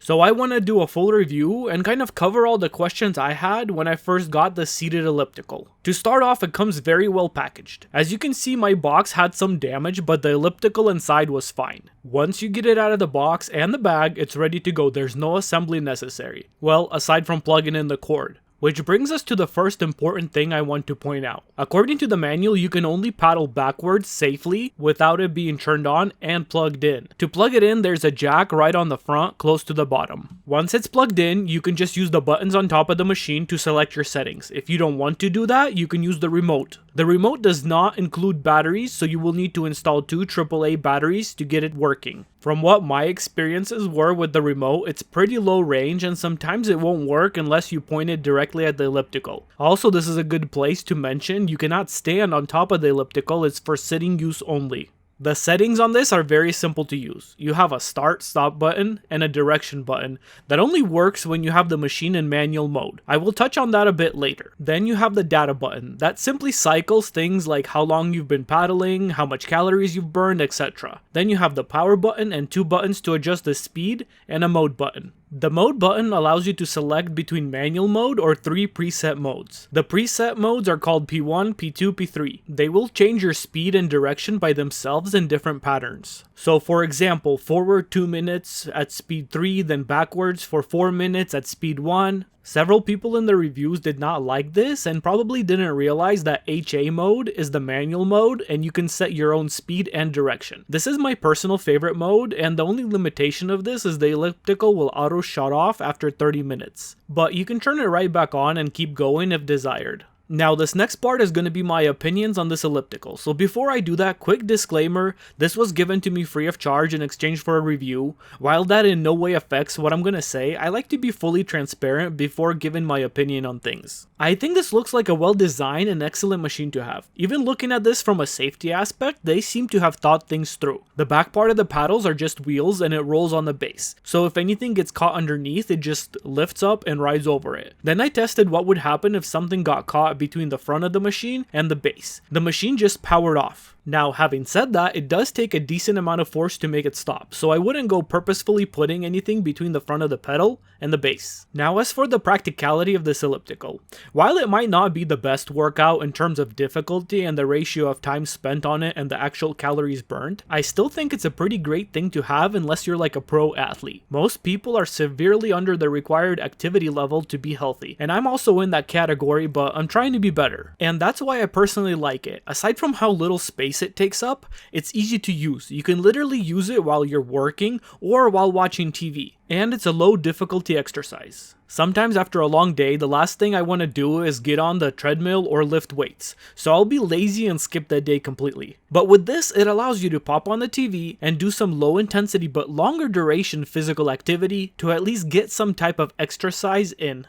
So I want to do a full review and kind of cover all the questions I had when I first got the seated elliptical. To start off, it comes very well packaged. As you can see, my box had some damage, but the elliptical inside was fine. Once you get it out of the box and the bag, it's ready to go. There's no assembly necessary. Well, aside from plugging in the cord. Which brings us to the first important thing I want to point out. According to the manual, you can only paddle backwards safely without it being turned on and plugged in. To plug it in, there's a jack right on the front, close to the bottom. Once it's plugged in, you can just use the buttons on top of the machine to select your settings. If you don't want to do that, you can use the remote. The remote does not include batteries, so you will need to install 2 AAA batteries to get it working. From what my experiences were with the remote, it's pretty low range and sometimes it won't work unless you point it directly at the elliptical. Also, this is a good place to mention, you cannot stand on top of the elliptical, it's for sitting use only. The settings on this are very simple to use. You have a start/stop button and a direction button that only works when you have the machine in manual mode. I will touch on that a bit later. Then you have the data button that simply cycles things like how long you've been paddling, how much calories you've burned, etc. Then you have the power button and 2 buttons to adjust the speed and a mode button. The mode button allows you to select between manual mode or 3 preset modes. The preset modes are called P1, P2, P3. They will change your speed and direction by themselves in different patterns. So for example, forward 2 minutes at speed 3, then backwards for 4 minutes at speed 1. Several people in the reviews did not like this and probably didn't realize that HA mode is the manual mode and you can set your own speed and direction. This is my personal favorite mode, and the only limitation of this is the elliptical will auto shut off after 30 minutes. But you can turn it right back on and keep going if desired. Now this next part is going to be my opinions on this elliptical, so before I do that, quick disclaimer, this was given to me free of charge in exchange for a review. While that in no way affects what I'm going to say, I like to be fully transparent before giving my opinion on things. I think this looks like a well designed and excellent machine to have. Even looking at this from a safety aspect, they seem to have thought things through. The back part of the paddles are just wheels and it rolls on the base, so if anything gets caught underneath, it just lifts up and rides over it. Then I tested what would happen if something got caught between the front of the machine and the base. The machine just powered off. Now, having said that, it does take a decent amount of force to make it stop, so I wouldn't go purposefully putting anything between the front of the pedal and the base. Now, as for the practicality of this elliptical, while it might not be the best workout in terms of difficulty and the ratio of time spent on it and the actual calories burned, I still think it's a pretty great thing to have unless you're like a pro athlete. Most people are severely under the required activity level to be healthy, and I'm also in that category, but I'm trying to be better. And that's why I personally like it. Aside from how little space it takes up, it's easy to use. You can literally use it while you're working or while watching TV. And it's a low difficulty exercise. Sometimes after a long day, the last thing I want to do is get on the treadmill or lift weights, so I'll be lazy and skip that day completely. But with this, it allows you to pop on the TV and do some low intensity but longer duration physical activity to at least get some type of exercise in.